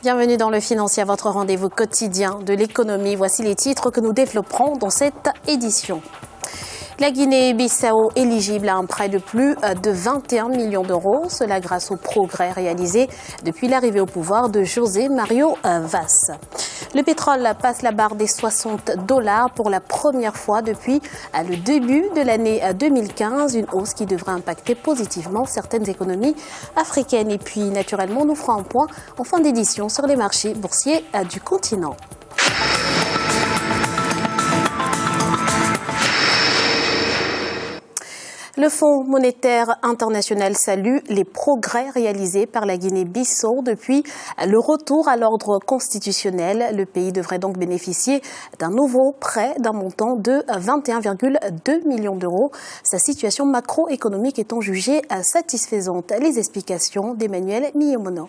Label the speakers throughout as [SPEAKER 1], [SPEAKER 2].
[SPEAKER 1] Bienvenue dans le Financier, votre rendez-vous quotidien de l'économie. Voici les titres que nous développerons dans cette édition. La Guinée-Bissau éligible à un prêt de plus de 21 millions d'euros. Cela grâce aux progrès réalisés depuis l'arrivée au pouvoir de José Mario Vaz. Le pétrole passe la barre des $60 pour la première fois depuis le début de l'année 2015. Une hausse qui devrait impacter positivement certaines économies africaines. Et puis, naturellement, nous ferons un point en fin d'édition sur les marchés boursiers du continent. Le Fonds monétaire international salue les progrès réalisés par la Guinée-Bissau depuis le retour à l'ordre constitutionnel. Le pays devrait donc bénéficier d'un nouveau prêt d'un montant de 21,2 millions d'euros. Sa situation macroéconomique étant jugée satisfaisante. Les explications d'Emmanuel Miyemono.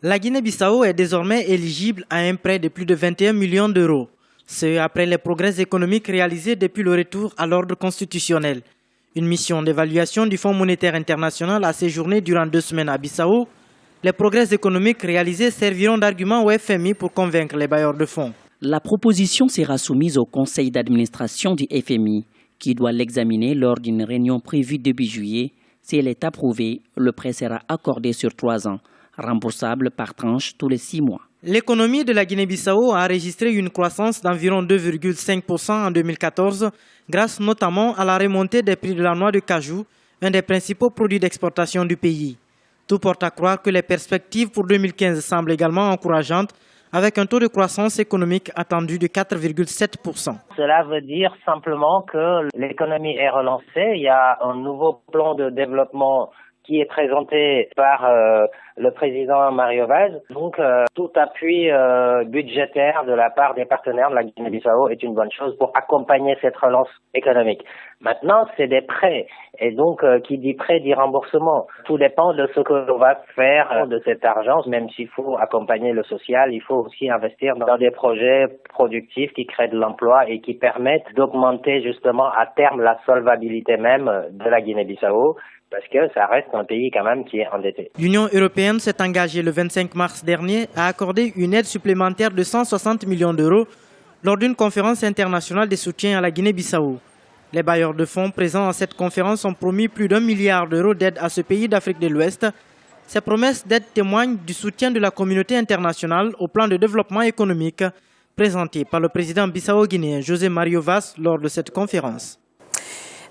[SPEAKER 2] La Guinée-Bissau est désormais éligible à un prêt de plus de 21 millions d'euros. C'est après les progrès économiques réalisés depuis le retour à l'ordre constitutionnel. Une mission d'évaluation du Fonds monétaire international a séjourné durant 2 semaines à Bissau. Les progrès économiques réalisés serviront d'argument au FMI pour convaincre les bailleurs de fonds.
[SPEAKER 3] La proposition sera soumise au conseil d'administration du FMI, qui doit l'examiner lors d'une réunion prévue début juillet. Si elle est approuvée, le prêt sera accordé sur 3 ans, remboursable par tranche tous les 6 mois.
[SPEAKER 2] L'économie de la Guinée-Bissau a enregistré une croissance d'environ 2,5% en 2014, grâce notamment à la remontée des prix de la noix de cajou, un des principaux produits d'exportation du pays. Tout porte à croire que les perspectives pour 2015 semblent également encourageantes, avec un taux de croissance économique attendu de 4,7%.
[SPEAKER 4] Cela veut dire simplement que l'économie est relancée. Il y a un nouveau plan de développement qui est présenté par le président Mario Vaz. Donc, tout appui budgétaire de la part des partenaires de la Guinée-Bissau est une bonne chose pour accompagner cette relance économique. Maintenant, c'est des prêts. Et donc, qui dit prêt dit remboursement. Tout dépend de ce que l'on va faire de cet argent. Même s'il faut accompagner le social, il faut aussi investir dans des projets productifs qui créent de l'emploi et qui permettent d'augmenter justement à terme la solvabilité même de la Guinée-Bissau. Parce que ça reste un pays quand même qui est endetté.
[SPEAKER 2] L'Union européenne s'est engagée le 25 mars dernier à accorder une aide supplémentaire de 160 millions d'euros lors d'une conférence internationale de soutien à la Guinée-Bissau. Les bailleurs de fonds présents à cette conférence ont promis plus d'1 milliard d'euros d'aide à ce pays d'Afrique de l'Ouest. Ces promesses d'aide témoignent du soutien de la communauté internationale au plan de développement économique présenté par le président bissau-guinéen José Mario Vaz lors de cette conférence.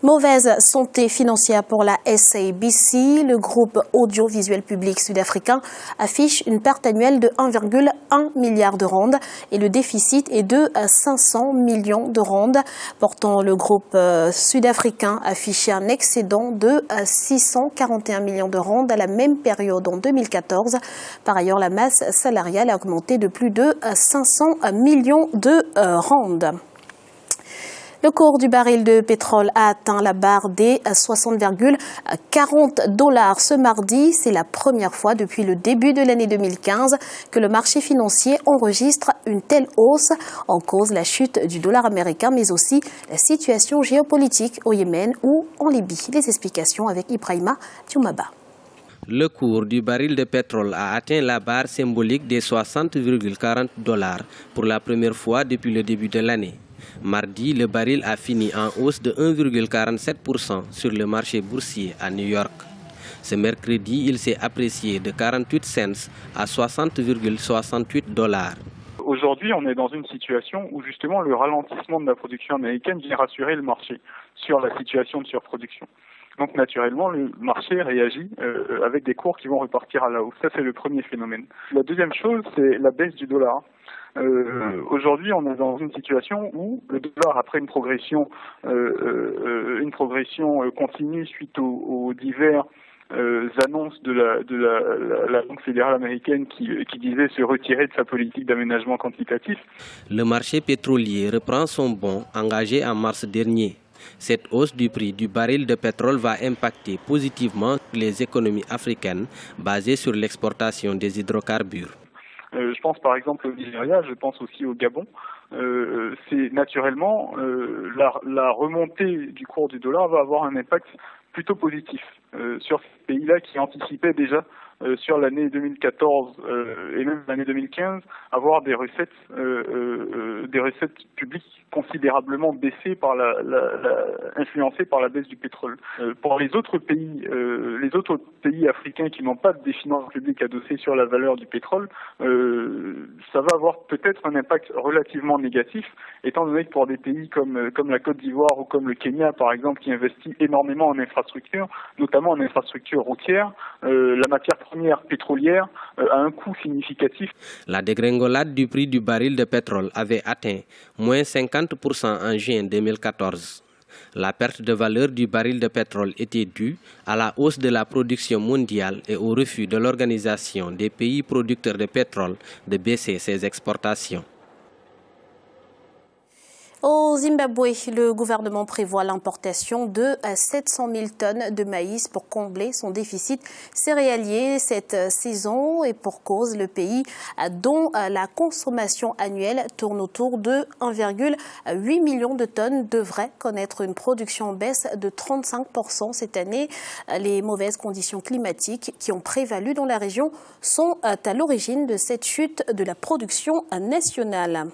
[SPEAKER 1] Mauvaise santé financière pour la SABC. Le groupe audiovisuel public sud-africain affiche une perte annuelle de 1,1 milliard de rand et le déficit est de 500 millions de rand, portant le groupe sud-africain affiché un excédent de 641 millions de rand à la même période en 2014. Par ailleurs, la masse salariale a augmenté de plus de 500 millions de rand. Le cours du baril de pétrole a atteint la barre des $60,40 ce mardi. C'est la première fois depuis le début de l'année 2015 que le marché financier enregistre une telle hausse. En cause, la chute du dollar américain, mais aussi la situation géopolitique au Yémen ou en Libye. Les explications avec Ibrahima Dioumaba.
[SPEAKER 5] Le cours du baril de pétrole a atteint la barre symbolique des $60,40 pour la première fois depuis le début de l'année. Mardi, le baril a fini en hausse de 1,47% sur le marché boursier à New York. Ce mercredi, il s'est apprécié de 48 cents à $60,68.
[SPEAKER 6] Aujourd'hui, on est dans une situation où justement le ralentissement de la production américaine vient rassurer le marché sur la situation de surproduction. Donc naturellement, le marché réagit avec des cours qui vont repartir à la hausse. Ça, c'est le premier phénomène. La deuxième chose, c'est la baisse du dollar. Aujourd'hui, on est dans une situation où le dollar, après une progression continue suite aux divers annonces de la Banque fédérale américaine qui disait se retirer de sa politique d'aménagement quantitatif.
[SPEAKER 5] Le marché pétrolier reprend son bond engagé en mars dernier. Cette hausse du prix du baril de pétrole va impacter positivement les économies africaines basées sur l'exportation des hydrocarbures.
[SPEAKER 6] Je pense par exemple au Nigeria, je pense aussi au Gabon. C'est naturellement la remontée du cours du dollar va avoir un impact plutôt positif sur ces pays-là qui anticipaient déjà sur l'année 2014 et même l'année 2015 avoir des recettes publiques considérablement baissées par influencées par la baisse du pétrole. Pour les autres pays africains qui n'ont pas des finances publiques adossées sur la valeur du pétrole, ça va avoir peut-être un impact relativement négatif, étant donné que pour des pays comme la Côte d'Ivoire ou comme le Kenya par exemple, qui investit énormément en infrastructures, notamment en infrastructures routières, la matière première pétrolière a un coût significatif.
[SPEAKER 5] La dégringolade du prix du baril de pétrole avait atteint moins 50% en juin 2014. La perte de valeur du baril de pétrole était due à la hausse de la production mondiale et au refus de l'Organisation des pays producteurs de pétrole de baisser ses exportations.
[SPEAKER 1] Au Zimbabwe, le gouvernement prévoit l'importation de 700 000 tonnes de maïs pour combler son déficit céréalier cette saison et pour cause, le pays dont la consommation annuelle tourne autour de 1,8 million de tonnes devrait connaître une production en baisse de 35% cette année. Les mauvaises conditions climatiques qui ont prévalu dans la région sont à l'origine de cette chute de la production nationale.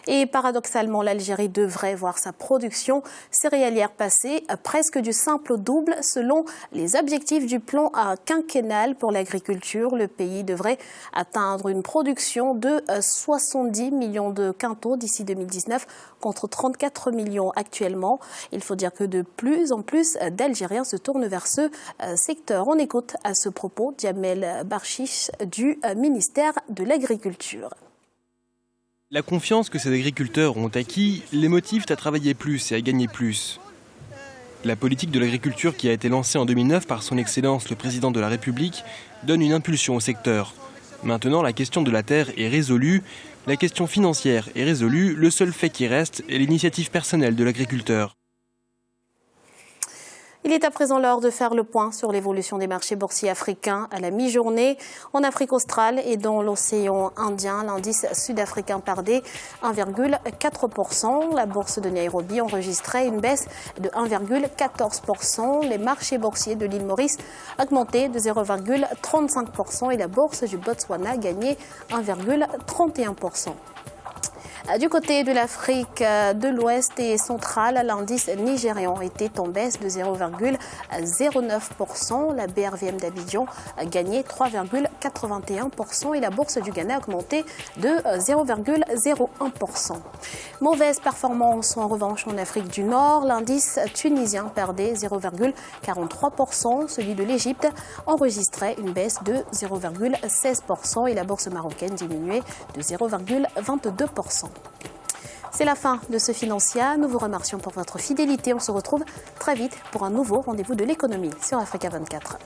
[SPEAKER 1] Et paradoxalement, l'Algérie devrait voir sa production céréalière passer presque du simple au double selon les objectifs du plan quinquennal pour l'agriculture. Le pays devrait atteindre une production de 70 millions de quintaux d'ici 2019 contre 34 millions actuellement. Il faut dire que de plus en plus d'Algériens se tournent vers ce secteur. On écoute à ce propos Djamel Barchiche du ministère de l'Agriculture.
[SPEAKER 7] La confiance que ces agriculteurs ont acquis les motive à travailler plus et à gagner plus. La politique de l'agriculture qui a été lancée en 2009 par son Excellence le Président de la République donne une impulsion au secteur. Maintenant, la question de la terre est résolue, la question financière est résolue, le seul fait qui reste est l'initiative personnelle de l'agriculteur.
[SPEAKER 1] Il est à présent l'heure de faire le point sur l'évolution des marchés boursiers africains à la mi-journée. En Afrique australe et dans l'océan Indien, l'indice sud-africain perdait 1,4%. La bourse de Nairobi enregistrait une baisse de 1,14%. Les marchés boursiers de l'île Maurice augmentaient de 0,35% et la bourse du Botswana gagnait 1,31%. Du côté de l'Afrique de l'Ouest et centrale, l'indice nigérian était en baisse de 0,09%. La BRVM d'Abidjan a gagné 3,81% et la bourse du Ghana a augmenté de 0,01%. Mauvaise performance en revanche en Afrique du Nord. L'indice tunisien perdait 0,43%. Celui de l'Égypte enregistrait une baisse de 0,16% et la bourse marocaine diminuait de 0,22%. C'est la fin de ce Financia. Nous vous remercions pour votre fidélité. On se retrouve très vite pour un nouveau rendez-vous de l'économie sur Africa 24.